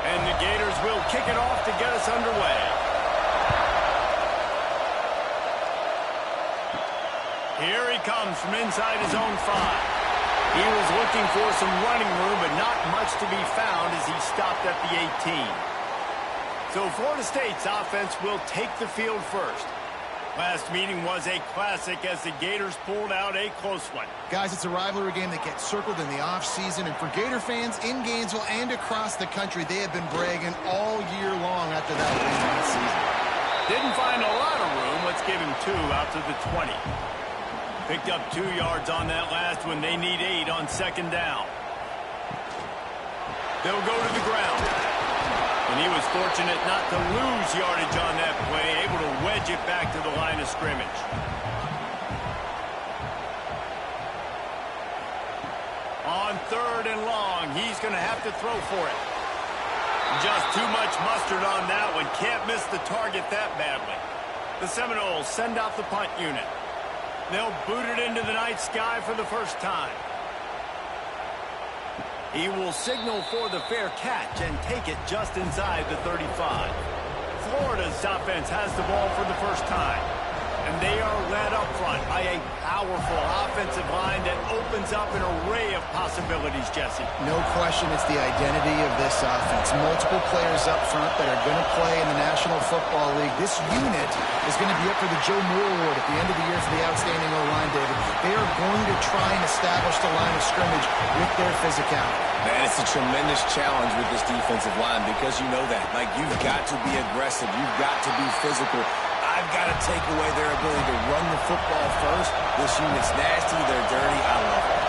And the Gators will kick it off to get us underway. Here he comes from inside his own 5. He was looking for some running room, but not much to be found as he stopped at the 18. So Florida State's offense will take the field first. Last meeting was a classic as the Gators pulled out a close one. Guys, it's a rivalry game that gets circled in the offseason, and for Gator fans in Gainesville and across the country, they have been bragging all year long after that win last season. Didn't find a lot of room. Let's give him 2 out to the 20. Picked up 2 yards on that last one. They need 8 on second down. They'll go to the ground. And he was fortunate not to lose yardage on that play, able to wedge it back to the line of scrimmage. On 3rd and long, he's going to have to throw for it. Just too much mustard on that one. Can't miss the target that badly. The Seminoles send out the punt unit. They'll boot it into the night sky for the first time. He will signal for the fair catch and take it just inside the 35. Florida's offense has the ball for the first time. And they are led up front by a powerful offensive line that opens up an array of possibilities, Jesse. No question it's the identity of this offense. Multiple players up front that are going to play in the National Football League. This unit is going to be up for the Joe Moore Award at the end of the year for the outstanding O-line, David. They are going to try and establish the line of scrimmage with their physicality. Man, it's a tremendous challenge with this defensive line because you know that. Like, you've got to be aggressive. You've got to be physical. I've got to take away their ability to run the football first. This unit's nasty. They're dirty. I love it.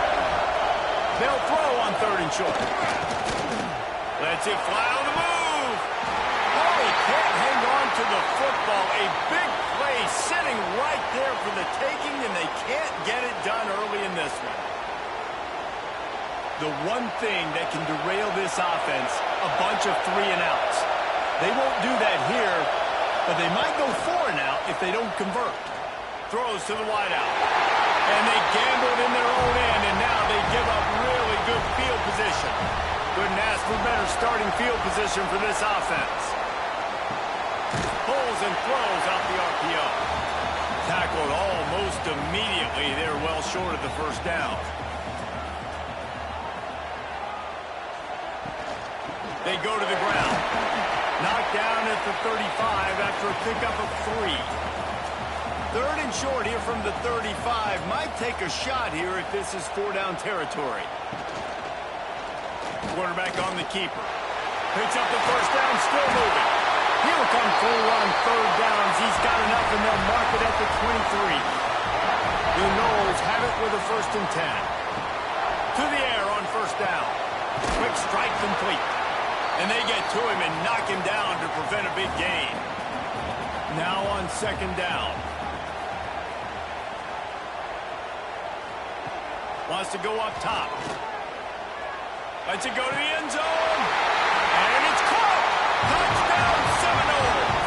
They'll throw on 3rd and short. Lets it fly on the move. Oh, he can't hang on to the football. A big play sitting right there for the taking, and they can't get it done early in this one. The one thing that can derail this offense, a bunch of 3 and outs. They won't do that here, but they might go 4 and out if they don't convert. Throws to the wideout. And they gambled in their own end, and now they give up really good field position. Couldn't ask for better starting field position for this offense. Pulls and throws out the RPO. Tackled almost immediately. They're well short of the first down. They go to the ground. Knocked down at the 35 after a pickup of 3. 3rd and short here from the 35. Might take a shot here if this is 4-down territory. Quarterback on the keeper. Picks up the first down, still moving. He'll come through on 3rd downs. He's got enough, and they'll mark it at the 23. The Noles have it with a 1st and 10. To the air on 1st down. Quick strike complete. And they get to him and knock him down to prevent a big gain. Now on 2nd down. Wants to go up top. Lets it go to the end zone. And it's caught. Touchdown Seminoles.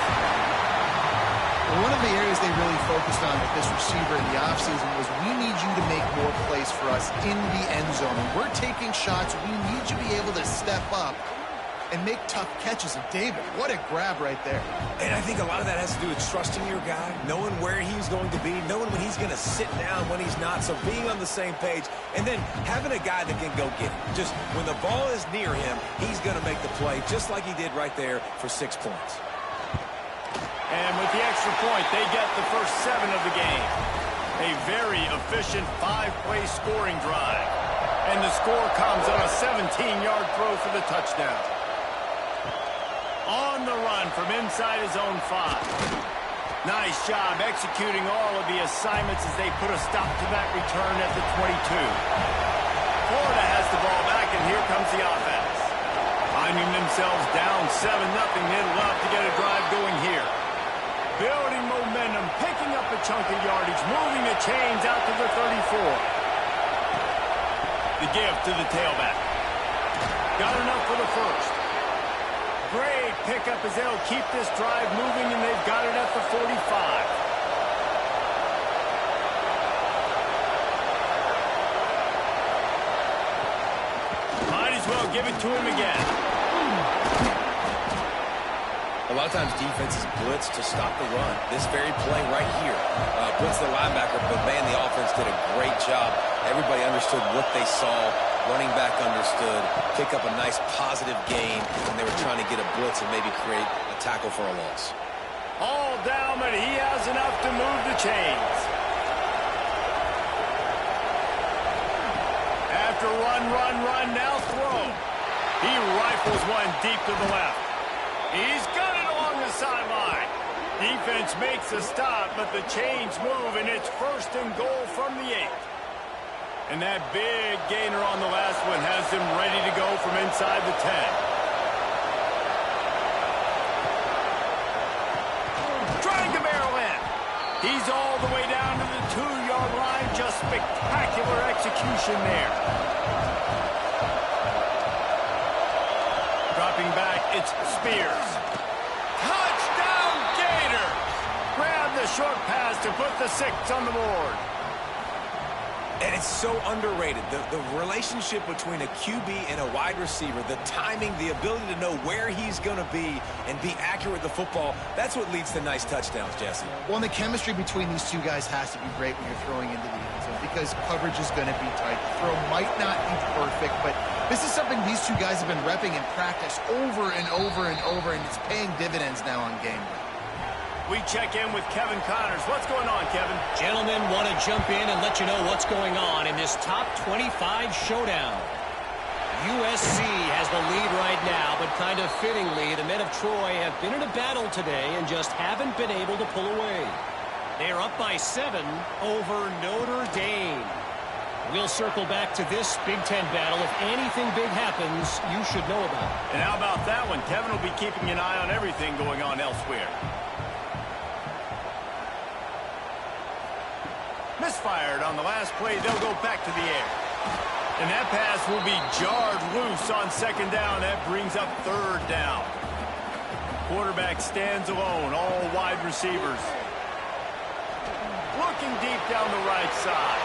One of the areas they really focused on with this receiver in the offseason was we need you to make more plays for us in the end zone. When we're taking shots, we need you to be able to step up and make tough catches. And David, what a grab right there. And I think a lot of that has to do with trusting your guy, knowing where he's going to be, knowing when he's going to sit down, when he's not, so being on the same page, and then having a guy that can go get it. Just when the ball is near him, he's going to make the play, just like he did right there for 6 points. And with the extra point, they get the first 7 of the game. A very efficient 5-play scoring drive. And the score comes on a 17-yard throw for the touchdown. On the run from inside his own 5. Nice job executing all of the assignments as they put a stop to that return at the 22. Florida has the ball back, and here comes the offense. Finding themselves down 7-0, they'd love to get a drive going here. Building momentum, picking up a chunk of yardage, moving the chains out to the 34. The give to the tailback. Got enough for the first. Great pickup as they'll keep this drive moving, and they've got it at the 45. Might as well give it to him again. A lot of times defenses blitz to stop the run. This very play right here blitz the linebacker, but man, the offense did a great job. Everybody understood what they saw. Running back understood. Pick up a nice positive gain when they were trying to get a blitz and maybe create a tackle for a loss. All down, but he has enough to move the chains. After run, now throw. He rifles one deep to the left. He's got it along the sideline. Defense makes a stop, but the chains move, and it's 1st and goal from the 8. And that big gainer on the last one has them ready to go from inside the 10. Trying to barrel in. He's all the way down to the 2-yard line. Just spectacular execution there. Dropping back, it's Spears. Touchdown, Gator! Grab the short pass to put the 6 on the board. And it's so underrated. The relationship between a QB and a wide receiver, the timing, the ability to know where he's going to be and be accurate with the football, that's what leads to nice touchdowns, Jesse. Well, and the chemistry between these two guys has to be great when you're throwing into the end zone because coverage is going to be tight. The throw might not be perfect, but this is something these two guys have been repping in practice over and over and over, and it's paying dividends now on game day. We check in with Kevin Connors. What's going on, Kevin? Gentlemen, want to jump in and let you know what's going on in this top 25 showdown. USC has the lead right now, but kind of fittingly, the men of Troy have been in a battle today and just haven't been able to pull away. They are up by 7 over Notre Dame. We'll circle back to this Big Ten battle. If anything big happens, you should know about it. And how about that one? Kevin will be keeping an eye on everything going on elsewhere. Misfired on the last play. They'll go back to the air. And that pass will be jarred loose on 2nd down. That brings up 3rd down. Quarterback stands alone. All wide receivers. Looking deep down the right side.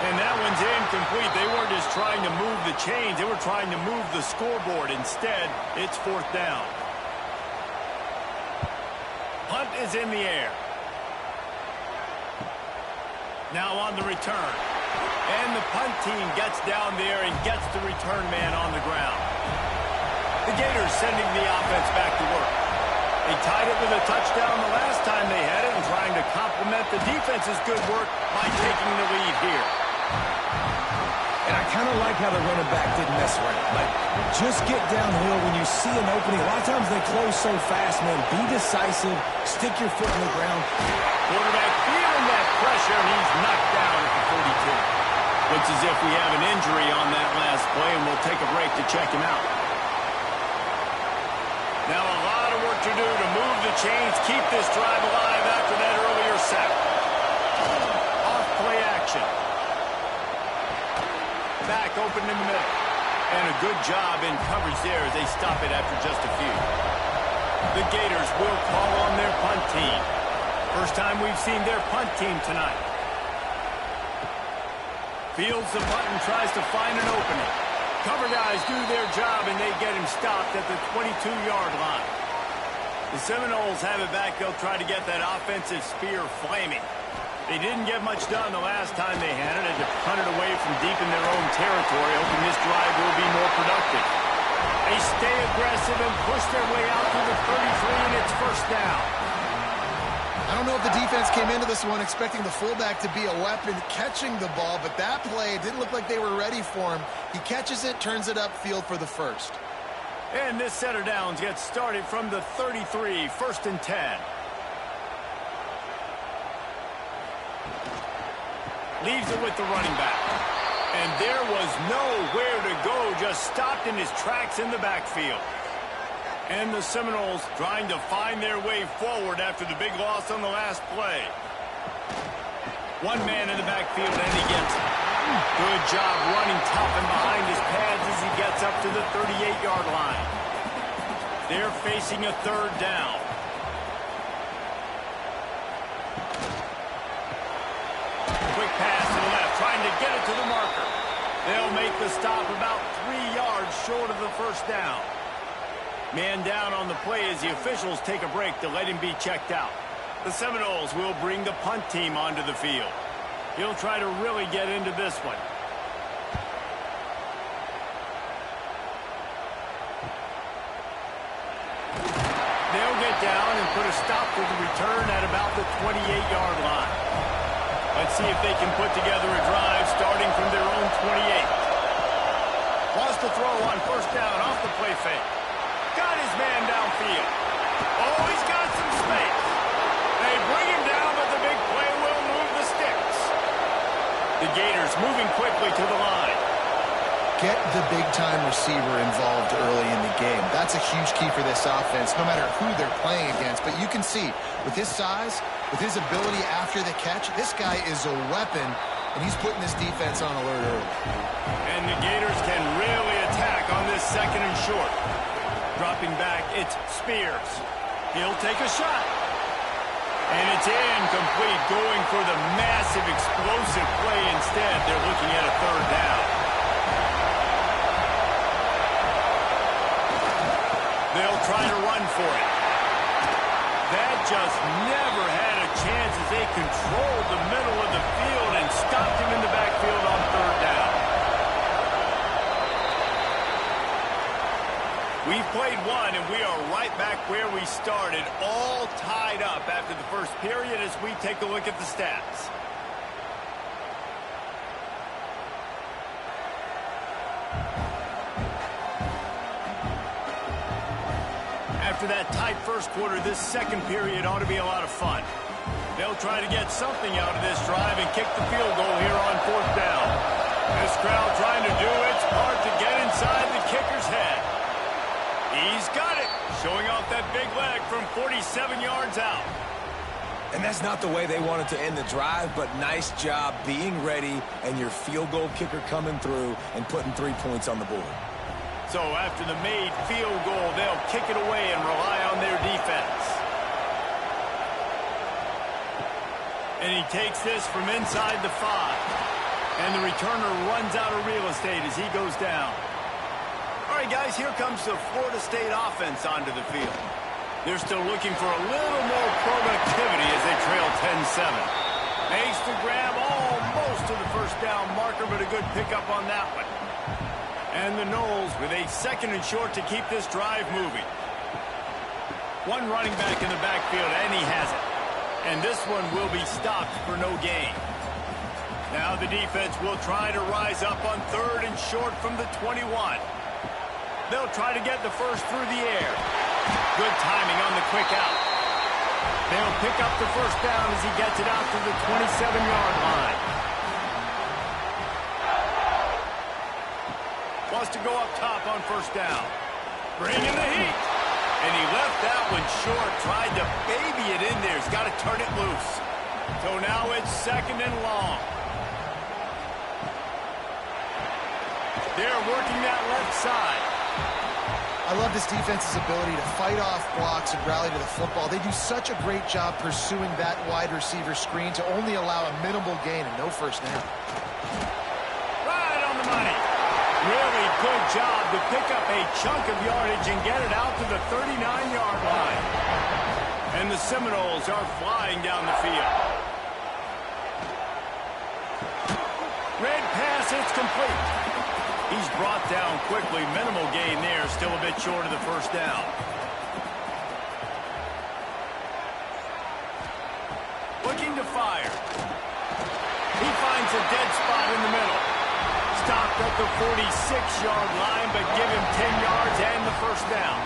And that one's incomplete. They weren't just trying to move the chains. They were trying to move the scoreboard. Instead, it's 4th down. Punt is in the air. Now on the return. And the punt team gets down there and gets the return man on the ground. The Gators sending the offense back to work. They tied it with a touchdown the last time they had it and trying to complement the defense's good work by taking the lead here. And I kind of like how the running back didn't mess around. Like, just get downhill when you see an opening. A lot of times they close so fast, man. Be decisive. Stick your foot in the ground. Quarterback feeling that pressure, and he's knocked down at the 42. Looks as if we have an injury on that last play, and we'll take a break to check him out. Now a lot of work to do to move the chains, keep this drive alive after that earlier sack. Off play action. Back open in the middle. And a good job in coverage there as they stop it after just a few. The Gators will call on their punt team. First time we've seen their punt team tonight. Fields the punt and tries to find an opening. Cover guys do their job and they get him stopped at the 22-yard line. The Seminoles have it back. They'll try to get that offensive spear flaming. They didn't get much done the last time they had it. Had to punt it away from deep in their own territory, hoping this drive will be more productive. They stay aggressive and push their way out to the 33, and it's 1st down. I don't know if the defense came into this one expecting the fullback to be a weapon catching the ball, but that play, it didn't look like they were ready for him. He catches it, turns it upfield for the 1st. And this set of downs gets started from the 33, 1st and 10. Leaves it with the running back. And there was nowhere to go, just stopped in his tracks in the backfield. And the Seminoles trying to find their way forward after the big loss on the last play. One man in the backfield, and he gets it. Good job running tough and behind his pads as he gets up to the 38-yard line. They're facing a 3rd down. Quick pass to the left, trying to get it to the marker. They'll make the stop about 3 yards short of the 1st down. Man down on the play as the officials take a break to let him be checked out. The Seminoles will bring the punt team onto the field. He'll try to really get into this one. They'll get down and put a stop to the return at about the 28-yard line. Let's see if they can put together a drive starting from their own 28. Wants to throw on first down off the play fake. Got his man downfield. Oh, he's got some space. They bring him down, but the big play will move the sticks. The Gators moving quickly to the line. Get the big-time receiver involved early in the game. That's a huge key for this offense, no matter who they're playing against. But you can see, with his size, with his ability after the catch, this guy is a weapon, and he's putting this defense on alert early. And the Gators can really attack on this second and short. Dropping back, it's Spears. He'll take a shot. And it's incomplete, going for the massive, explosive play instead. They're looking at a third down. They'll try to run for it. That just never had a chance as they controlled the middle of the field and stopped him in the backfield on third down. We've played one, and we are right back where we started, all tied up after the first period as we take a look at the stats. After that tight first quarter, this second period ought to be a lot of fun. They'll try to get something out of this drive and kick the field goal here on fourth down. This crowd trying to do its part to get inside the kicker's head. He's got it, showing off that big leg from 47 yards out. And that's not the way they wanted to end the drive, but nice job being ready and your field goal kicker coming through and putting 3 points on the board. So after the made field goal, they'll kick it away and rely on their defense. And he takes this from inside the 5. And the returner runs out of real estate as he goes down. All right, guys, here comes the Florida State offense onto the field. They're still looking for a little more productivity as they trail 10-7. Makes the grab almost to the first down marker, but a good pickup on that one. And the Noles with a second and short to keep this drive moving. One running back in the backfield, and he has it. And this one will be stopped for no gain. Now the defense will try to rise up on third and short from the 21. They'll try to get the first through the air. Good timing on the quick out. They'll pick up the first down as he gets it out to the 27-yard line. Wants to go up top on first down. Bring in the heat. And he left that one short. Tried to baby it in there. He's got to turn it loose. So now it's second and long. They're working that left side. I love this defense's ability to fight off blocks and rally to the football. They do such a great job pursuing that wide receiver screen to only allow a minimal gain and no first down. Right on the money. Really good job to pick up a chunk of yardage and get it out to the 39-yard line. And the Seminoles are flying down the field. Red pass, it's complete. He's brought down quickly. Minimal gain there. Still a bit short of the first down. Looking to fire. He finds a dead spot in the middle. Stopped at the 46-yard line, but give him 10 yards and the first down.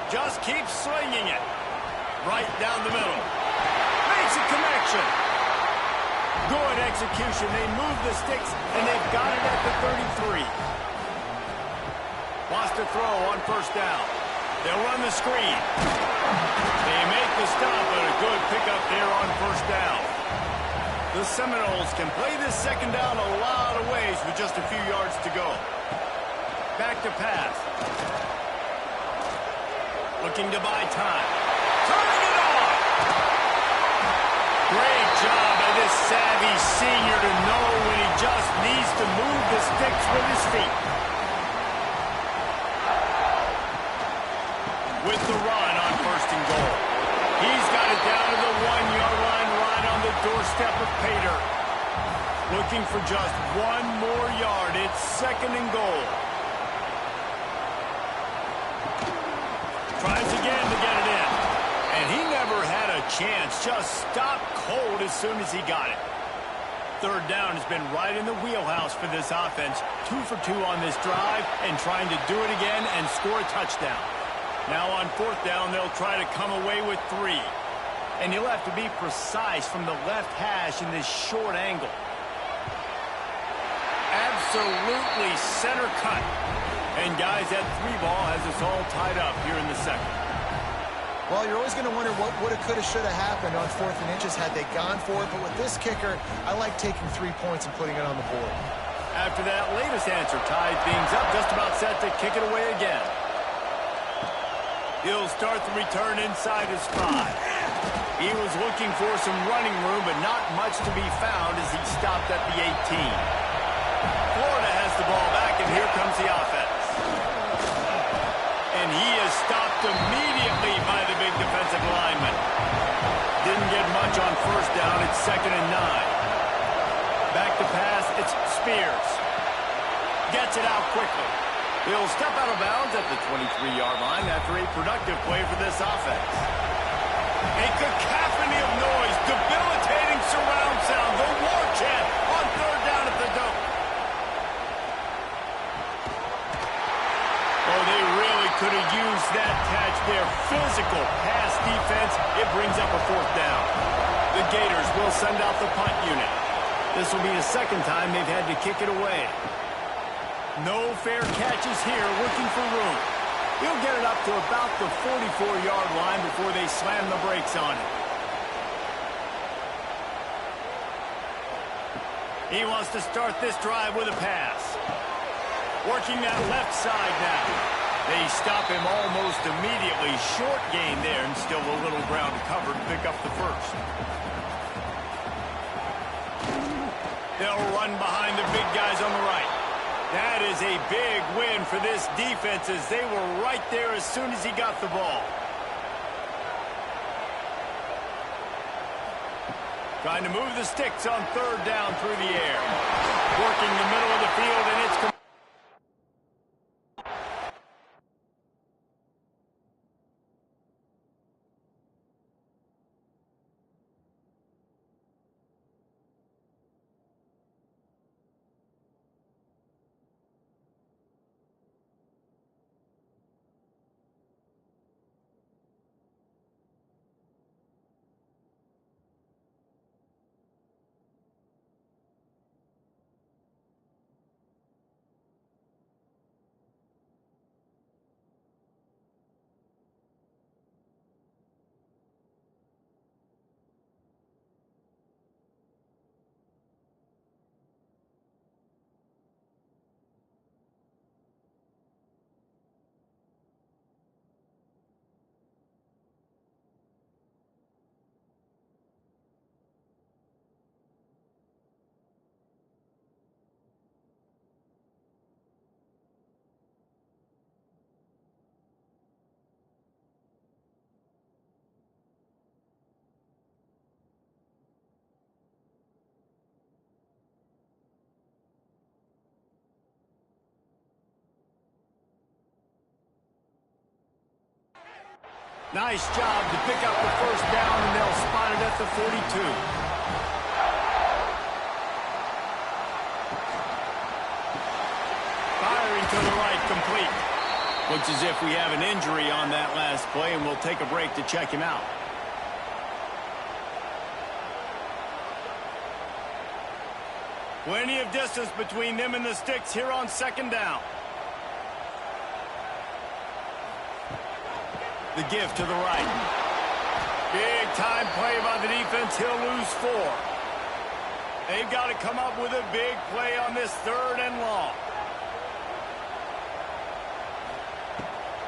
Just keeps slinging it. Right down the middle. Makes a connection. Good execution. They move the sticks, and they've got it at the 33. Wants to throw on first down. They'll run the screen. They make the stop, but a good pickup there on first down. The Seminoles can play this second down a lot of ways with just a few yards to go. Back to pass. Looking to buy time. Turning it on! Great job by this savvy senior to know when he just needs to move the sticks with his feet. with the run on 1st and goal. He's got it down to the 1-yard line right on the doorstep of Pater. Looking for just 1 more yard. It's 2nd and goal. Tries again to get it in. And he never had a chance. Just stopped cold as soon as he got it. 3rd down has been right in the wheelhouse for this offense. 2 for 2 on this drive and trying to do it again and score a touchdown. Now on 4th down, they'll try to come away with 3. And you'll have to be precise from the left hash in this short angle. Absolutely center cut. And guys, that 3 ball has us all tied up here in the 2nd. Well, you're always going to wonder what woulda, coulda, shoulda happened on 4th and inches had they gone for it. But with this kicker, I like taking 3 points and putting it on the board. After that latest answer, ties things up, just about set to kick it away again. He'll start the return inside his 5. He was looking for some running room, but not much to be found as he stopped at the 18. Florida has the ball back, and here comes the offense. And he is stopped immediately by the big defensive lineman. Didn't get much on 1st down. It's 2nd and 9. Back to pass. It's Spears. Gets it out quickly. He'll step out of bounds at the 23-yard line after a productive play for this offense. A cacophony of noise, debilitating surround sound, the war chant on 3rd down at the Dome. Oh, they really could have used that catch there. Physical pass defense. It brings up a 4th down. The Gators will send out the punt unit. This will be the 2nd time they've had to kick it away. No fair catches here, looking for room. He'll get it up to about the 44-yard line before they slam the brakes on it. He wants to start this drive with a pass. Working that left side now. They stop him almost immediately. Short gain there and still a little ground to cover to pick up the 1st. They'll run behind the big guys on the right. That is a big win for this defense as they were right there as soon as he got the ball. Trying to move the sticks on 3rd down through the air. Working the middle of the field, and it's nice job to pick up the 1st down, and they'll spot it at the 42. Firing to the right, complete. Looks as if we have an injury on that last play, and we'll take a break to check him out. Plenty of distance between them and the sticks here on 2nd down. The give to the right. Big time play by the defense. He'll lose 4. They've got to come up with a big play on this 3rd and long.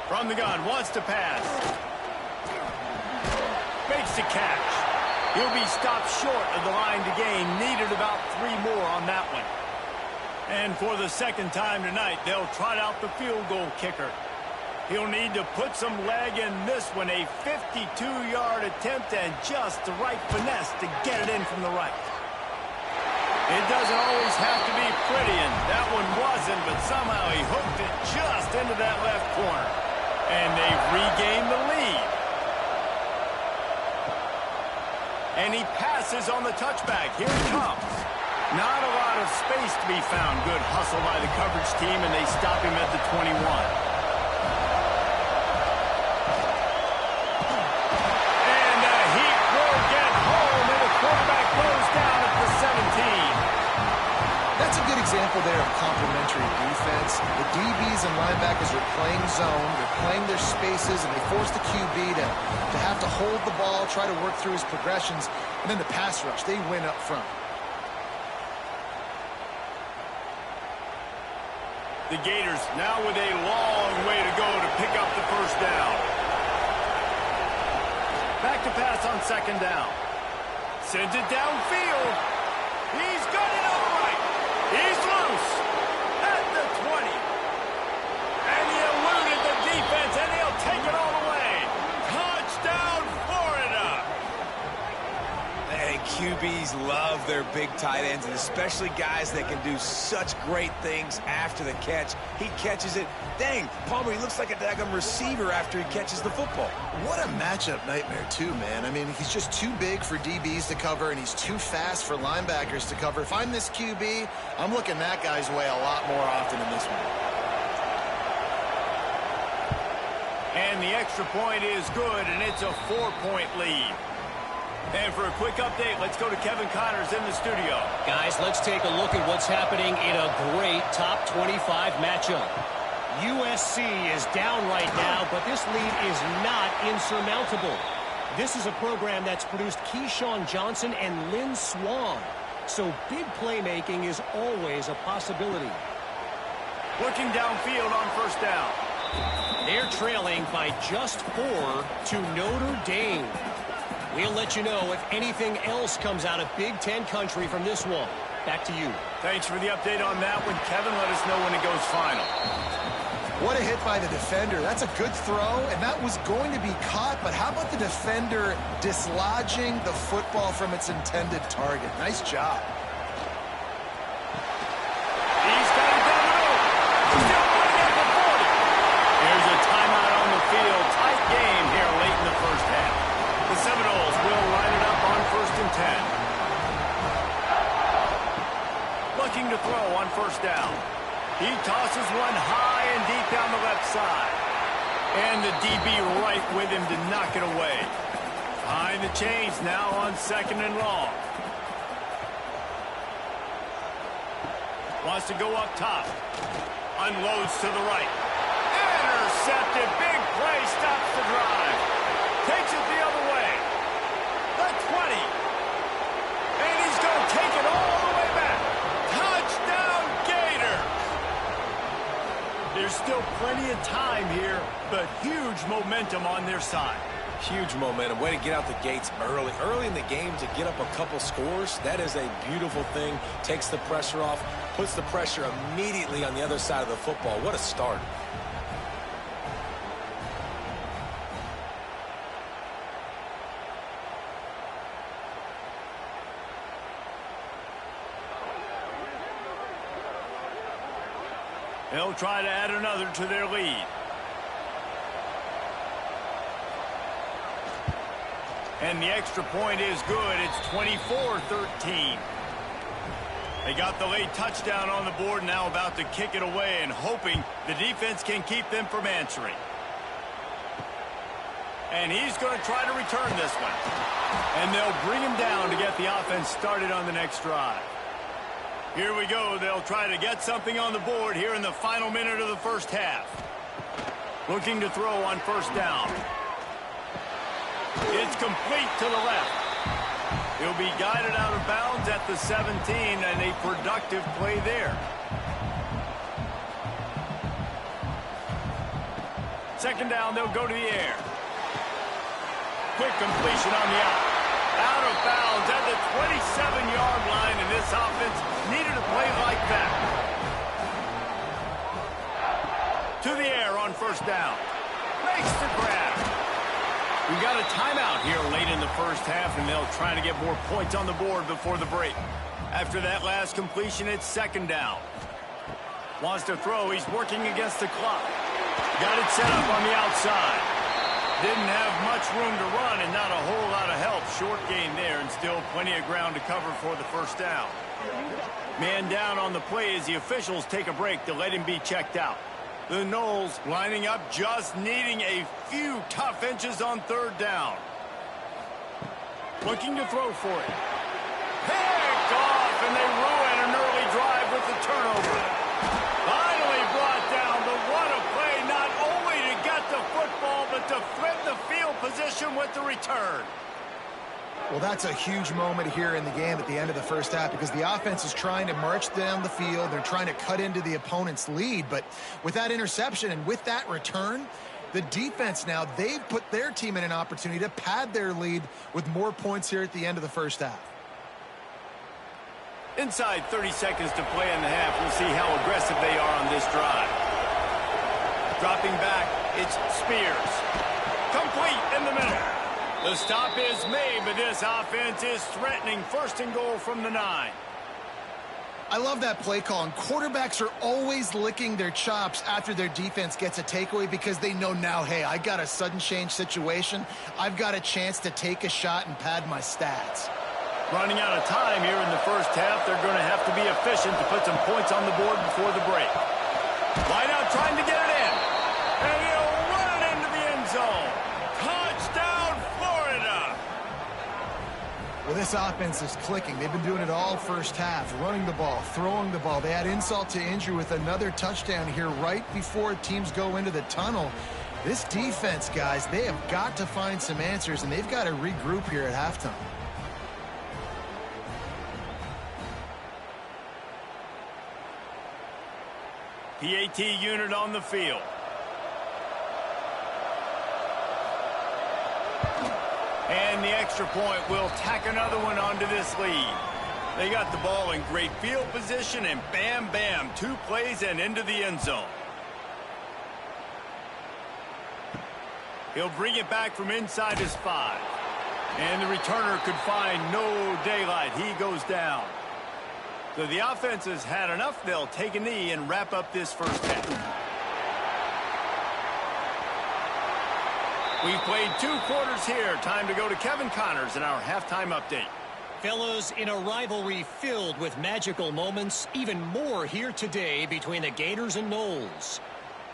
From the gun, wants to pass. Makes the catch. He'll be stopped short of the line to gain. Needed about 3 more on that one. And for the 2nd time tonight, they'll trot out the field goal kicker. He'll need to put some leg in this one. A 52-yard attempt and just the right finesse to get it in from the right. It doesn't always have to be pretty, and that one wasn't, but somehow he hooked it just into that left corner. And they've regained the lead. And he passes on the touchback. Here he comes. Not a lot of space to be found. Good hustle by the coverage team, and they stop him at the 21. And the Heat will get home, and the quarterback goes down at the 17. That's a good example there of complementary defense. The DBs and linebackers are playing zone. They're playing their spaces, and they force the QB to have to hold the ball, try to work through his progressions, and then the pass rush. They win up front. The Gators now with a long way to go to pick up the first down. Back to pass on second down. Sends it downfield. He's got it all right. He's loose at the 20. And he eluded the defense, and he'll take it all the way. Touchdown, Florida. And QBs love their big tight ends, and especially guys that can do such great things after the catch. He catches it. Dang, Palmer, he looks like a daggum receiver after he catches the football. What a matchup nightmare, too, man. I mean, he's just too big for DBs to cover, and he's too fast for linebackers to cover. If I'm this QB, I'm looking that guy's way a lot more often in this one. And the extra point is good, and it's a 4-point lead. And for a quick update, let's go to Kevin Connors in the studio. Guys, let's take a look at what's happening in a great top 25 matchup. USC is down right now, but this lead is not insurmountable. This is a program that's produced Keyshawn Johnson and Lynn Swann. So big playmaking is always a possibility. Looking downfield on first down. They're trailing by just 4 to Notre Dame. We'll let you know if anything else comes out of Big Ten country from this one. Back to you. Thanks for the update on that one, Kevin. Let us know when it goes final. What a hit by the defender. That's a good throw, and that was going to be caught, but how about the defender dislodging the football from its intended target? Nice job. He's got it down the middle. He's still running at the 40. Here's a timeout on the field. Tight game here late in the first half. The Seminoles will line it up on 1st and 10. Looking to throw on first down. He tosses one high and deep down the left side. And the DB right with him to knock it away. Behind the chains now on 2nd and long. Wants to go up top. Unloads to the right. Intercepted. Big play. Stops the drive. Takes it the other way. The 20. And he's going to take it all the way back. Touchdown, Gator. There's still plenty of time here, but huge momentum on their side. Huge momentum. Way to get out the gates early. Early in the game to get up a couple scores. That is a beautiful thing. Takes the pressure off. Puts the pressure immediately on the other side of the football. What a start. They'll try to add another to their lead. And the extra point is good. It's 24-13. They got the late touchdown on the board, now about to kick it away and hoping the defense can keep them from answering. And he's going to try to return this one. And they'll bring him down to get the offense started on the next drive. Here we go. They'll try to get something on the board here in the final minute of the first half. Looking to throw on first down. It's complete to the left. He'll be guided out of bounds at the 17, and a productive play there. Second down, they'll go to the air. Quick completion on the out. Out of bounds at the 27-yard line, and this offense needed a play like that. To the air on first down. makes the grab. We got a timeout here late in the first half, and they'll try to get more points on the board before the break. After that last completion, it's second down. Wants to throw. He's working against the clock. Got it set up on the outside. Didn't have much room to run and not a whole lot of help. Short gain there and still plenty of ground to cover for the first down. Man down on the play as the officials take a break to let him be checked out. The Noles lining up, just needing a few tough inches on third down. Looking to throw for it. Picked off, and they ruin an early drive with the turnover. Finally brought down, but what a play, not only to get the football, but to flip the field position with the return. Well, that's a huge moment here in the game at the end of the first half because the offense is trying to march down the field. They're trying to cut into the opponent's lead, but with that interception and with that return, the defense now, they've put their team in an opportunity to pad their lead with more points here at the end of the first half. Inside 30 seconds to play in the half. We'll see how aggressive they are on this drive. Dropping back, it's Spears. Complete in the middle. The stop is made, but this offense is threatening first and goal from the 9. I love that play call, and quarterbacks are always licking their chops after their defense gets a takeaway because they know now, hey, I got a sudden change situation. I've got a chance to take a shot and pad my stats. Running out of time here in the first half. They're going to have to be efficient to put some points on the board before the break. Wide out trying to get it in. And he'll run it into the end zone. Touchdown, Florida. Well, this offense is clicking. They've been doing it all first half, running the ball, throwing the ball. They add insult to injury with another touchdown here right before teams go into the tunnel. This defense, guys, they have got to find some answers, and they've got to regroup here at halftime. PAT unit on the field. And the extra point will tack another one onto this lead. They got the ball in great field position, and bam, bam, 2 plays and into the end zone. He'll bring it back from inside his 5. And the returner could find no daylight. He goes down. So the offense has had enough. They'll take a knee and wrap up this first half. We've played 2 quarters here. Time to go to Kevin Connors in our halftime update. Fellas, in a rivalry filled with magical moments, even more here today between the Gators and Noles.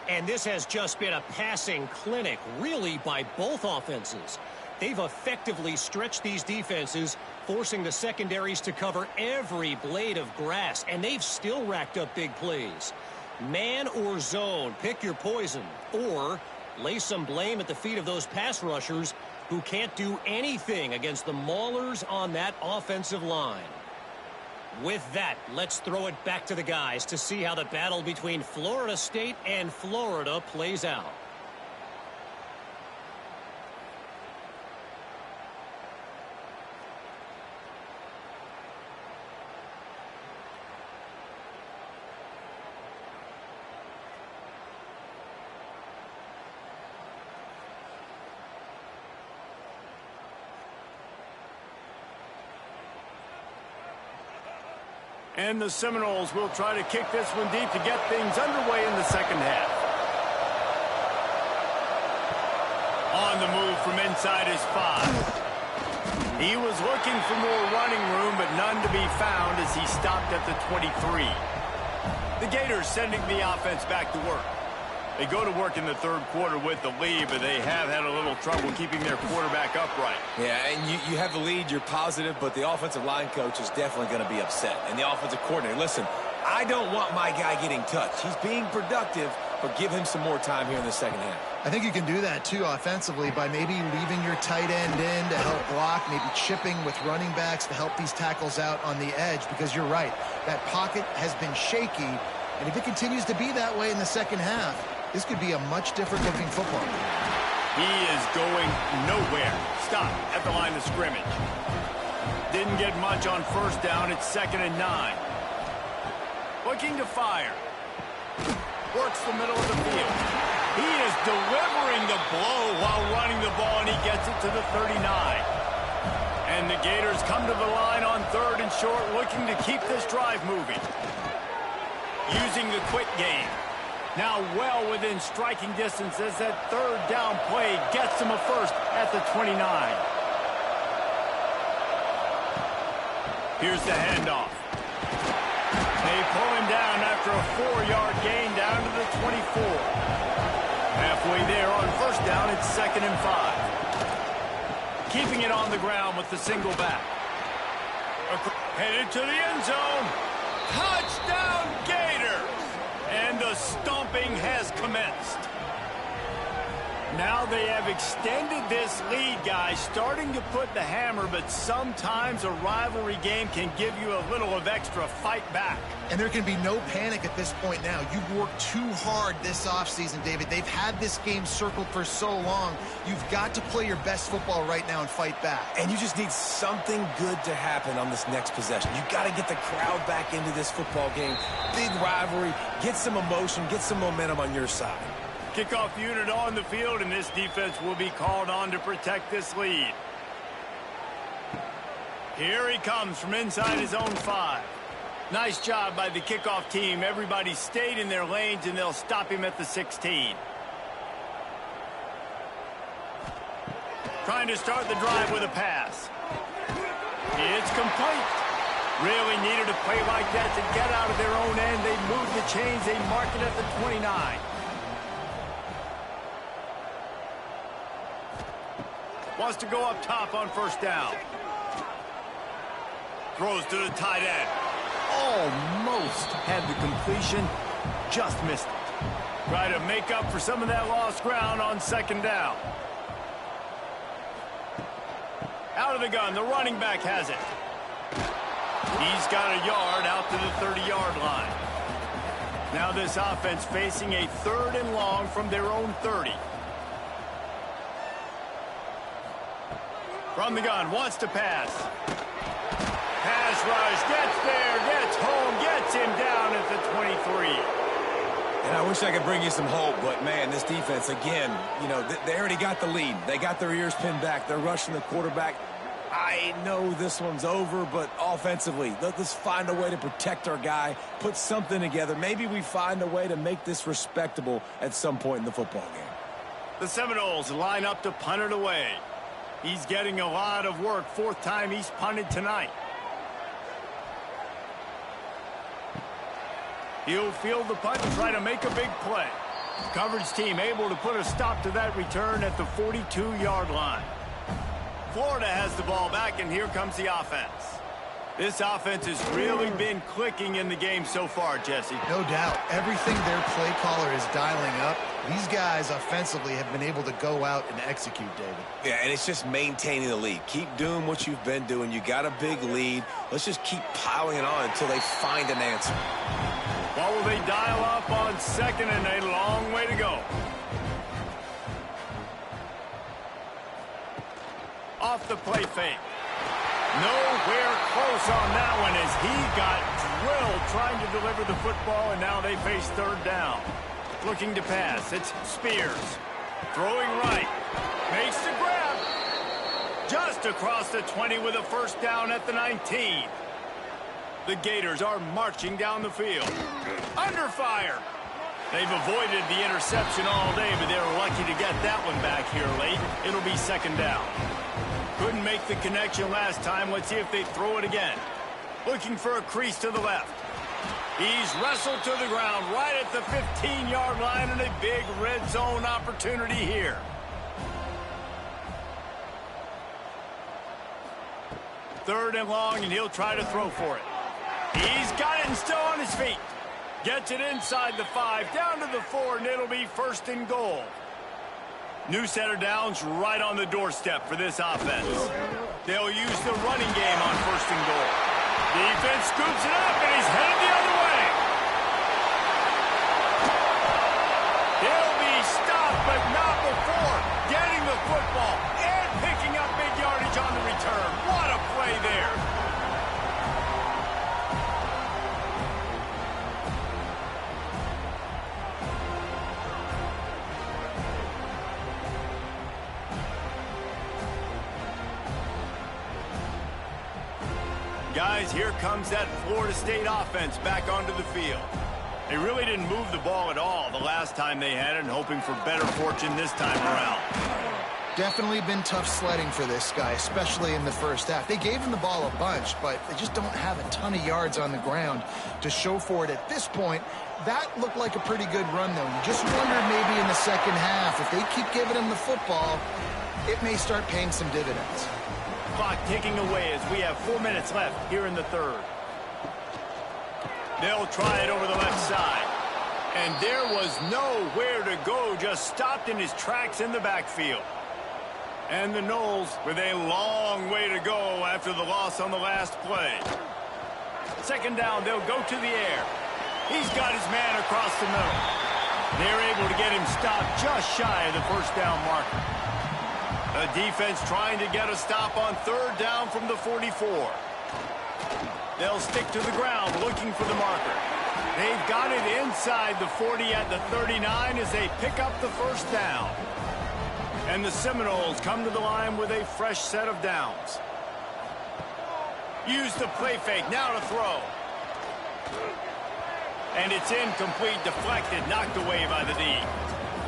And this has just been a passing clinic, really, by both offenses. They've effectively stretched these defenses, forcing the secondaries to cover every blade of grass, and they've still racked up big plays. Man or zone, pick your poison, or lay some blame at the feet of those pass rushers who can't do anything against the maulers on that offensive line. With that, let's throw it back to the guys to see how the battle between Florida State and Florida plays out. And the Seminoles will try to kick this one deep to get things underway in the second half. On the move from inside his 5. He was looking for more running room, but none to be found as he stopped at the 23. The Gators sending the offense back to work. They go to work in the third quarter with the lead, but they have had a little trouble keeping their quarterback upright. Yeah, and you have the lead, you're positive, but the offensive line coach is definitely going to be upset. And the offensive coordinator, listen, I don't want my guy getting touched. He's being productive, but give him some more time here in the second half. I think you can do that, too, offensively, by maybe leaving your tight end in to help block, maybe chipping with running backs to help these tackles out on the edge, because you're right, that pocket has been shaky, and if it continues to be that way in the second half, this could be a much different looking football. He is going nowhere. Stop at the line of scrimmage. Didn't get much on first down. It's 2nd and 9. Looking to fire. Works the middle of the field. He is delivering the blow while running the ball, and he gets it to the 39. And the Gators come to the line on 3rd and short, looking to keep this drive moving. Using the quick game. Now well within striking distance as that 3rd down play gets him a first at the 29. Here's the handoff. They pull him down after a 4-yard gain down to the 24. Halfway there on 1st down, it's 2nd and 5. Keeping it on the ground with the single back. Headed to the end zone. Touchdown Gators! And the stomping has commenced. Now they have extended this lead, guys, starting to put the hammer, but sometimes a rivalry game can give you a little of extra fight back. And there can be no panic at this point now. You've worked too hard this offseason, David. They've had this game circled for so long. You've got to play your best football right now and fight back. And you just need something good to happen on this next possession. You got to get the crowd back into this football game. Big rivalry. Get some emotion. Get some momentum on your side. Kickoff unit on the field, and this defense will be called on to protect this lead. Here he comes from inside his own 5. Nice job by the kickoff team. Everybody stayed in their lanes, and they'll stop him at the 16. Trying to start the drive with a pass. It's complete. Really needed a play like that to get out of their own end. They move the chains. They mark it at the 29. Wants to go up top on 1st down. Throws to the tight end. Almost had the completion. Just missed it. Try to make up for some of that lost ground on 2nd down. Out of the gun, the running back has it. He's got a yard out to the 30-yard line. Now this offense facing a 3rd and long from their own 30. From the gun, wants to pass. Pass rush, gets there, gets home, gets him down at the 23. And I wish I could bring you some hope, but, man, this defense, again, you know, they already got the lead. They got their ears pinned back. They're rushing the quarterback. I know this one's over, but offensively, let's find a way to protect our guy, put something together. Maybe we find a way to make this respectable at some point in the football game. The Seminoles line up to punt it away. He's getting a lot of work. 4th time he's punted tonight. He'll field the punt and try to make a big play. Coverage team able to put a stop to that return at the 42-yard line. Florida has the ball back, and here comes the offense. This offense has really been clicking in the game so far, Jesse. No doubt. Everything their play caller is dialing up, these guys offensively have been able to go out and execute, David. Yeah, and it's just maintaining the lead. Keep doing what you've been doing. You got a big lead. Let's just keep piling it on until they find an answer. What will they dial up on 2nd and a long way to go? Off the play fake. Nowhere close on that one as he got drilled trying to deliver the football, and now they face 3rd down. Looking to pass. It's Spears. Throwing right. Makes the grab. Just across the 20 with a 1st down at the 19. The Gators are marching down the field. Under fire. They've avoided the interception all day, but they're lucky to get that one back here late. It'll be 2nd down. Couldn't make the connection last time. Let's see if they throw it again. Looking for a crease to the left. He's wrestled to the ground right at the 15-yard line, and a big red zone opportunity here. Third and long, and he'll try to throw for it. He's got it and still on his feet. Gets it inside the 5, down to the 4, and it'll be 1st and goal. New set of downs right on the doorstep for this offense. They'll use the running game on 1st and goal. Defense scoops it up, and he's headed the other way. They'll be stopped, but not before getting the football and picking up big yardage on the return. What a play there. Guys, here comes that Florida State offense back onto the field. They really didn't move the ball at all the last time they had it, and hoping for better fortune this time around. Definitely been tough sledding for this guy, especially in the first half. They gave him the ball a bunch, but they just don't have a ton of yards on the ground to show for it at this point. That looked like a pretty good run, though. You just wonder maybe in the second half, if they keep giving him the football, it may start paying some dividends. Clock ticking away as we have 4 minutes left here in the third. They'll try it over the left side. And there was nowhere to go, just stopped in his tracks in the backfield. And the Noles with a long way to go after the loss on the last play. Second down, they'll go to the air. He's got his man across the middle. They're able to get him stopped just shy of the first down marker. The defense trying to get a stop on third down from the 44. They'll stick to the ground looking for the marker. They've got it inside the 40 at the 39 as they pick up the first down. And the Seminoles come to the line with a fresh set of downs. Use the play fake, now to throw. And it's incomplete, deflected, knocked away by the D.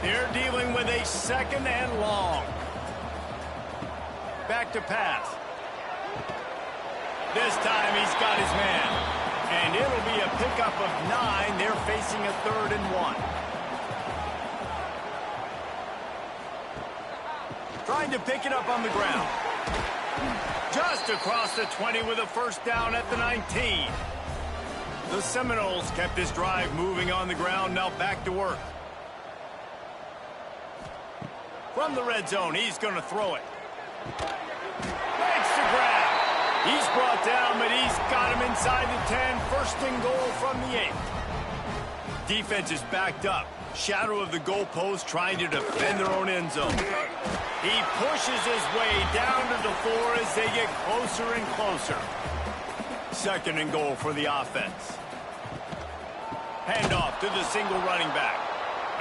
They're dealing with a second and long. Back to pass. This time he's got his man. And it'll be a pickup of 9. They're facing a 3rd and 1. Trying to pick it up on the ground. Just across the 20 with a first down at the 19. The Seminoles kept this drive moving on the ground, now back to work. From the red zone, he's going to throw it. Makes the grab. He's brought down, but he's got him inside the 10. First and goal from the 8. Defense is backed up. Shadow of the goalpost trying to defend their own end zone. He pushes his way down to the 4 as they get closer and closer. Second and goal for the offense. Handoff to the single running back.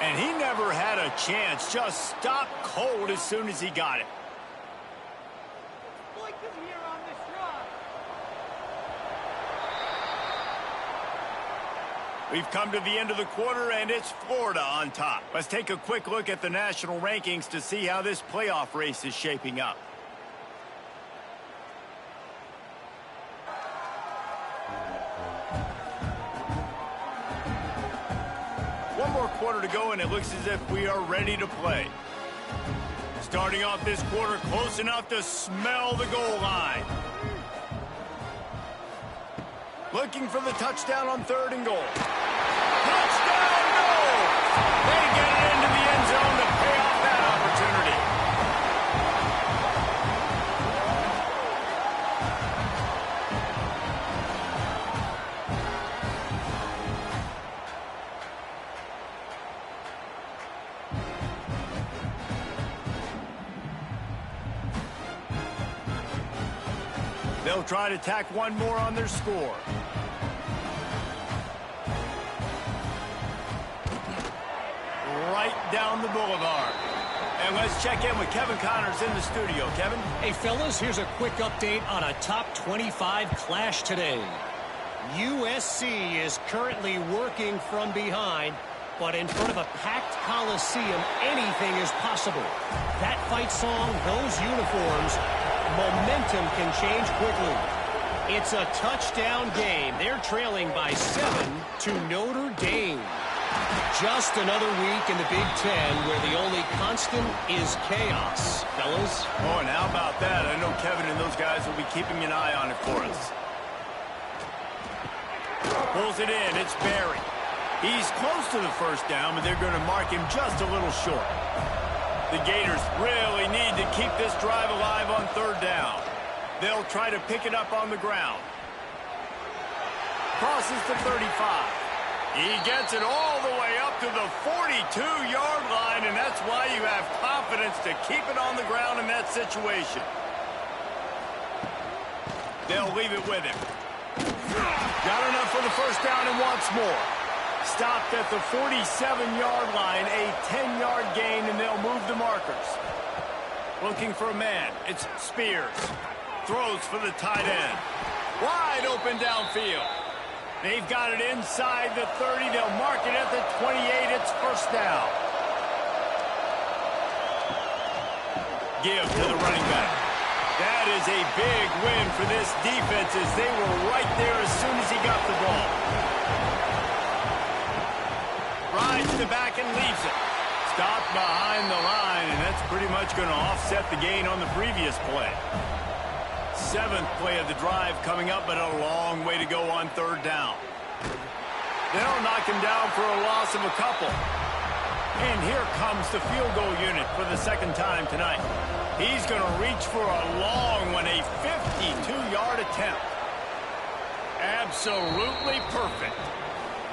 And he never had a chance. Just stopped cold as soon as he got it. We've come to the end of the quarter, and it's Florida on top. Let's take a quick look at the national rankings to see how this playoff race is shaping up. One more quarter to go, and it looks as if we are ready to play. Starting off this quarter close enough to smell the goal line. Looking for the touchdown on 3rd and goal. Touchdown, goal! They get it into the end zone to pay off that opportunity. They'll try to tack one more on their score. Right down the boulevard. And let's check in with Kevin Connors in the studio. Kevin? Hey, fellas, here's a quick update on a top 25 clash today. USC is currently working from behind, but in front of a packed Coliseum, anything is possible. That fight song, those uniforms, momentum can change quickly. It's a touchdown game. They're trailing by 7 to Notre Dame. Just another week in the Big Ten where the only constant is chaos, fellas. Oh, and how about that? I know Kevin and those guys will be keeping an eye on it for us. Pulls it in. It's Barry. He's close to the first down, but they're going to mark him just a little short. The Gators really need to keep this drive alive on 3rd down. They'll try to pick it up on the ground. Crosses to 35. He gets it all the way up to the 42-yard line, and that's why you have confidence to keep it on the ground in that situation. They'll leave it with him. Got enough for the first down and wants more. Stopped at the 47-yard line, a 10-yard gain, and they'll move the markers. Looking for a man. It's Spears. Throws for the tight end. Wide open downfield. They've got it inside the 30. They'll mark it at the 28. It's first down. Give to the running back. That is a big win for this defense as they were right there as soon as he got the ball. Rides the back and leaves it. Stopped behind the line, and that's pretty much going to offset the gain on the previous play. 7th play of the drive coming up, but a long way to go on 3rd down. They'll knock him down for a loss of a couple. And here comes the field goal unit for the 2nd time tonight. He's going to reach for a long one, a 52-yard attempt. Absolutely perfect.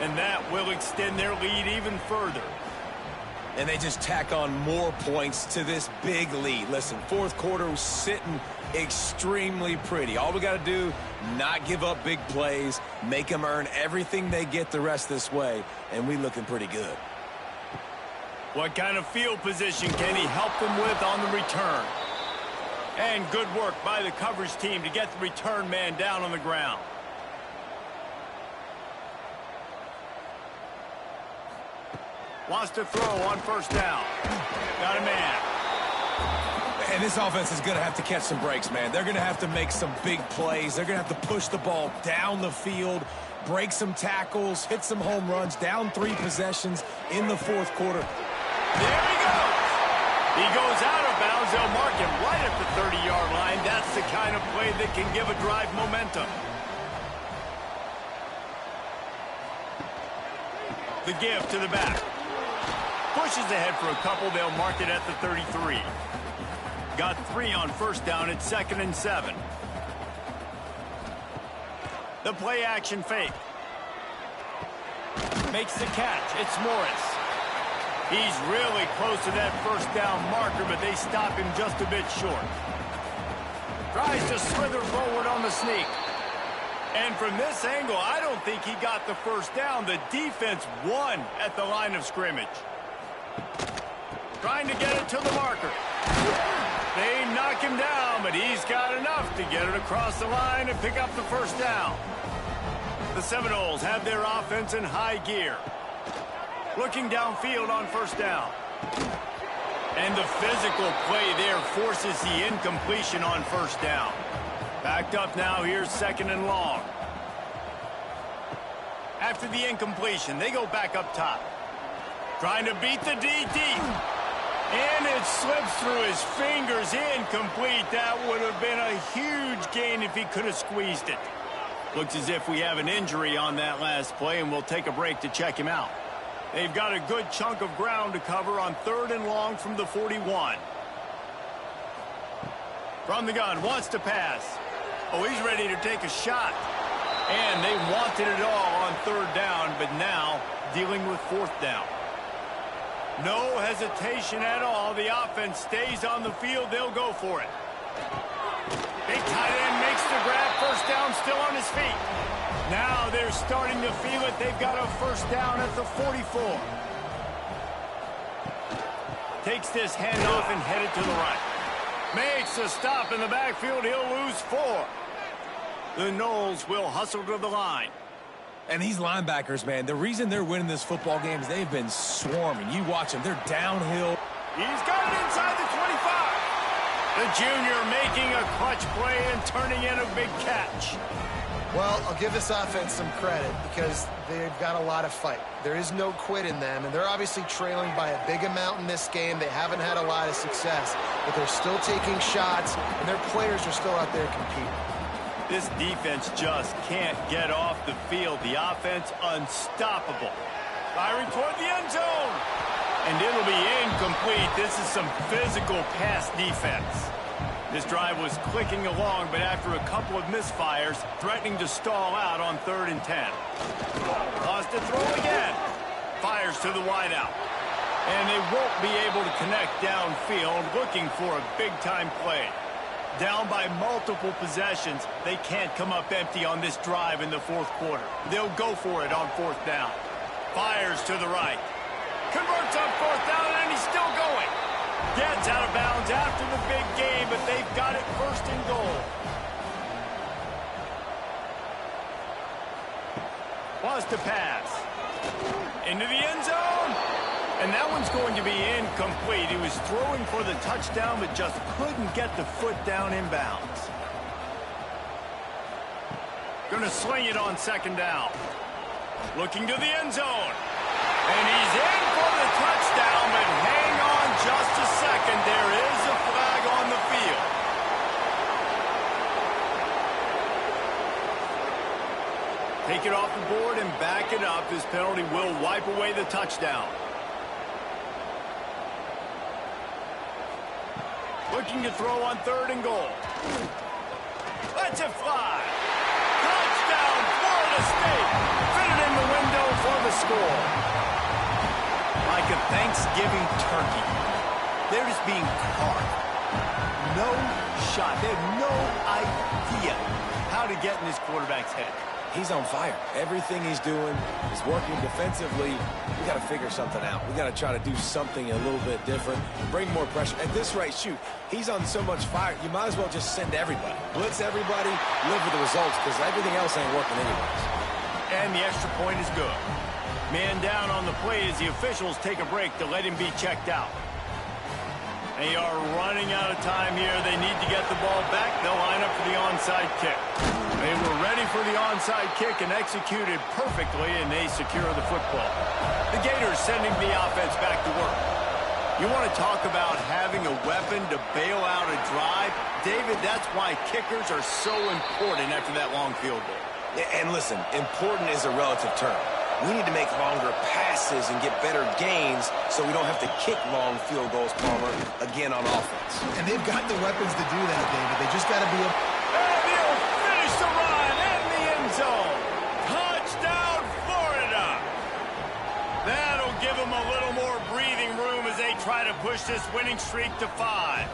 And that will extend their lead even further. And they just tack on more points to this big lead. Listen, 4th quarter was sitting extremely pretty. All we got to do, not give up big plays, make them earn everything they get the rest this way, and we looking pretty good. What kind of field position can he help them with on the return? And good work by the coverage team to get the return man down on the ground. Wants to throw on 1st down. Got a man. And this offense is going to have to catch some breaks, man. They're going to have to make some big plays. They're going to have to push the ball down the field, break some tackles, hit some home runs, down 3 possessions in the 4th quarter. There he goes. He goes out of bounds. They'll mark him right at the 30-yard line. That's the kind of play that can give a drive momentum. The give to the back. Pushes ahead for a couple. They'll mark it at the 33. Got 3 on 1st down. It's 2nd and 7. The play action fake. Makes the catch. It's Morris. He's really close to that 1st down marker, but they stop him just a bit short. Tries to slither forward on the sneak. And from this angle, I don't think he got the 1st down. The defense won at the line of scrimmage. Trying to get it to the marker. They knock him down, but he's got enough to get it across the line and pick up the 1st down. The Seminoles have their offense in high gear. Looking downfield on 1st down. And the physical play there forces the incompletion on 1st down. Backed up now, here's 2nd and long. After the incompletion, they go back up top. Trying to beat the DT. And it slips through his fingers, incomplete. That would have been a huge gain if he could have squeezed it. Looks as if we have an injury on that last play, and we'll take a break to check him out. They've got a good chunk of ground to cover on 3rd and long from the 41. From the gun, wants to pass. Oh, he's ready to take a shot. And they wanted it all on 3rd down, but now dealing with 4th down. No hesitation at all. The offense stays on the field. They'll go for it. Big tight end makes the grab. 1st down, still on his feet. Now they're starting to feel it. They've got a 1st down at the 44. Takes this handoff and headed to the right. Makes a stop in the backfield. He'll lose 4. The Noles will hustle to the line. And these linebackers, man, the reason they're winning this football game is they've been swarming. You watch them. They're downhill. He's got it inside the 25. The junior making a clutch play and turning in a big catch. Well, I'll give this offense some credit because they've got a lot of fight. There is no quit in them, and they're obviously trailing by a big amount in this game. They haven't had a lot of success, but they're still taking shots, and their players are still out there competing. This defense just can't get off the field. The offense unstoppable. Firing toward the end zone. And it'll be incomplete. This is some physical pass defense. This drive was clicking along, but after a couple of misfires, threatening to stall out on 3rd and 10. Lost to throw again. Fires to the wideout. And they won't be able to connect downfield, looking for a big-time play. Down by multiple possessions, they can't come up empty on this drive in the 4th quarter. They'll go for it on 4th down. Fires to the right. Converts on 4th down, and he's still going. Gets out of bounds after the big game, but they've got it 1st and goal. Wants to pass. Into the end zone. And that one's going to be incomplete. He was throwing for the touchdown, but just couldn't get the foot down inbounds. Going to sling it on second down. Looking to the end zone. And he's in for the touchdown, but hang on just a second. There is a flag on the field. Take it off the board and back it up. This penalty will wipe away the touchdown. Looking to throw on 3rd and goal. Lets it fly. Touchdown, Florida State. Fit it in the window for the score. Like a Thanksgiving turkey. They're just being carved. No shot. They have no idea how to get in this quarterback's head. He's on fire. Everything he's doing is working defensively. We got to figure something out. We got to try to do something a little bit different, bring more pressure. At this rate, shoot, he's on so much fire, you might as well just send everybody. Blitz everybody, live with the results, because everything else ain't working anyways. And the extra point is good. Man down on the play as the officials take a break to let him be checked out. They are running out of time here. They need to get the ball back. They'll line up for the onside kick. They were ready for the onside kick and executed perfectly, and they secure the football. The Gators sending the offense back to work. You want to talk about having a weapon to bail out a drive? David, that's why kickers are so important after that long field goal. And listen, important is a relative term. We need to make longer passes and get better gains so we don't have to kick long field goals, Palmer, again on offense. And they've got the weapons to do that, David. They just got to be able... And he'll finish the run in the end zone. Touchdown, Florida. That'll give them a little more breathing room as they try to push this winning streak to 5.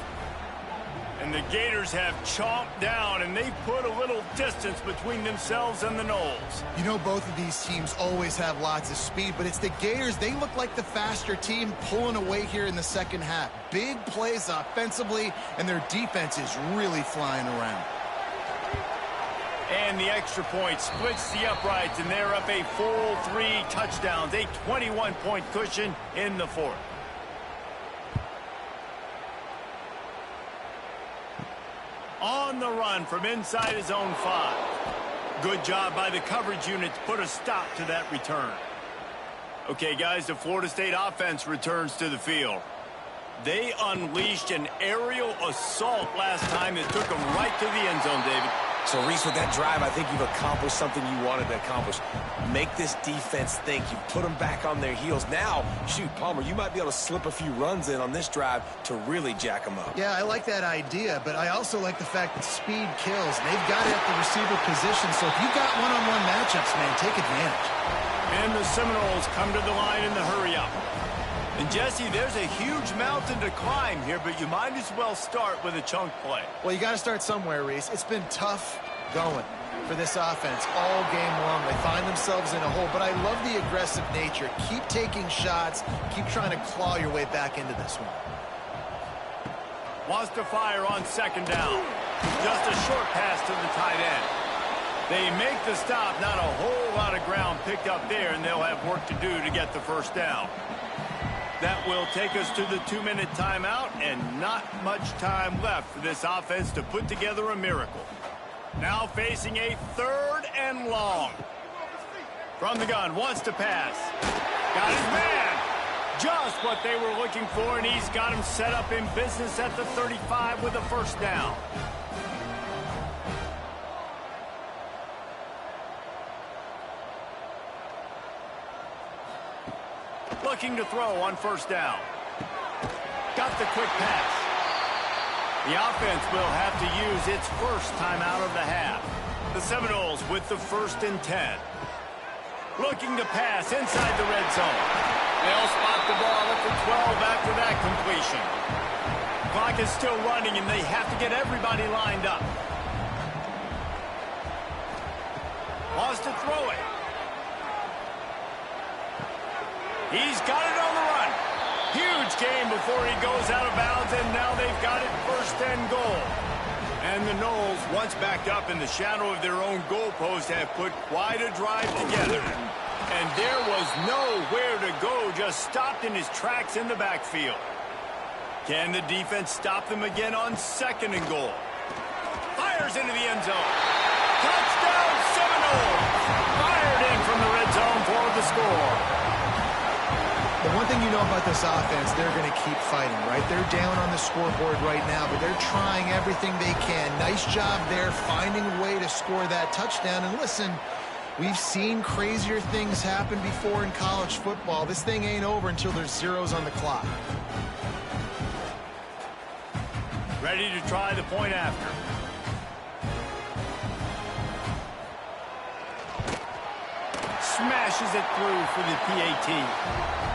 And the Gators have chomped down, and they've put a little distance between themselves and the Noles. You know, both of these teams always have lots of speed, but it's the Gators. They look like the faster team pulling away here in the second half. Big plays offensively, and their defense is really flying around. And the extra point splits the uprights, and they're up a full 3 touchdowns, a 21-point cushion in the 4th. On the run from inside his own 5. Good job by the coverage unit to put a stop to that return. Okay, guys, the Florida State offense returns to the field. They unleashed an aerial assault last time that took them right to the end zone, David. So, Reese, with that drive, I think you've accomplished something you wanted to accomplish. Make this defense think. You put them back on their heels. Now, shoot, Palmer, you might be able to slip a few runs in on this drive to really jack them up. Yeah, I like that idea, but I also like the fact that speed kills. They've got it at the receiver position, so if you've got one-on-one matchups, man, take advantage. And the Seminoles come to the line in the hurry-up. And, Jesse, there's a huge mountain to climb here, but you might as well start with a chunk play. Well, you got to start somewhere, Reese. It's been tough going for this offense all game long. They find themselves in a hole, but I love the aggressive nature. Keep taking shots. Keep trying to claw your way back into this one. Wants to fire on second down. Just a short pass to the tight end. They make the stop. Not a whole lot of ground picked up there, and they'll have work to do to get the first down. That will take us to the 2-minute timeout, and not much time left for this offense to put together a miracle. Now facing a 3rd and long. From the gun, wants to pass. Got his man. Just what they were looking for, and he's got him set up in business at the 35 with a first down. Looking to throw on first down. Got the quick pass. The offense will have to use its first timeout of the half. The Seminoles with the 1st and 10. Looking to pass inside the red zone. They'll spot the ball at the 12 after that completion. Clock is still running, and they have to get everybody lined up. Wants to throw it. He's got it on the run. Huge game before he goes out of bounds, and now they've got it 1st and goal. And the Noles, once backed up in the shadow of their own goalpost, have put quite a drive together. And there was nowhere to go, just stopped in his tracks in the backfield. Can the defense stop them again on 2nd and goal? Fires into the end zone. Touchdown Seminoles! Fired in from the red zone for the score. The one thing you know about this offense, they're going to keep fighting, right? They're down on the scoreboard right now, but they're trying everything they can. Nice job there, finding a way to score that touchdown. And listen, we've seen crazier things happen before in college football. This thing ain't over until there's zeros on the clock. Ready to try the point after. Smashes it through for the PAT.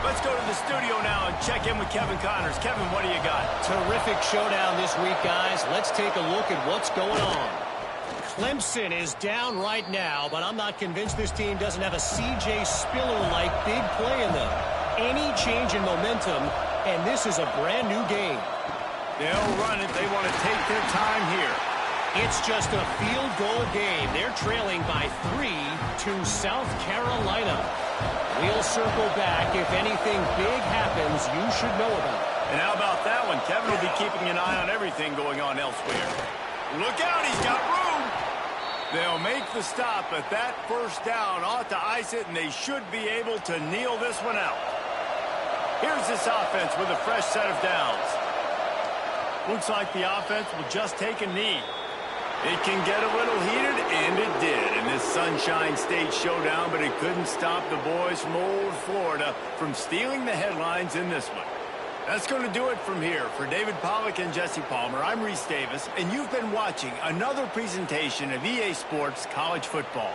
Let's go to the studio now and check in with Kevin Connors. Kevin, what do you got? Terrific showdown this week, guys. Let's take a look at what's going on. Clemson is down right now, but I'm not convinced this team doesn't have a C.J. Spiller-like big play in them. Any change in momentum, and this is a brand new game. They'll run it. They want to take their time here. It's just a field goal game. They're trailing by 3 to South Carolina. We'll circle back. If anything big happens, you should know about it. And how about that one? Kevin will be keeping an eye on everything going on elsewhere. Look out, he's got room. They'll make the stop, but that first down ought to ice it, and they should be able to kneel this one out. Here's this offense with a fresh set of downs. Looks like the offense will just take a knee. It can get a little heated, and it did in this Sunshine State showdown, but it couldn't stop the boys from old Florida from stealing the headlines in this one. That's going to do it from here. For David Pollack and Jesse Palmer, I'm Reese Davis, and you've been watching another presentation of EA Sports College Football.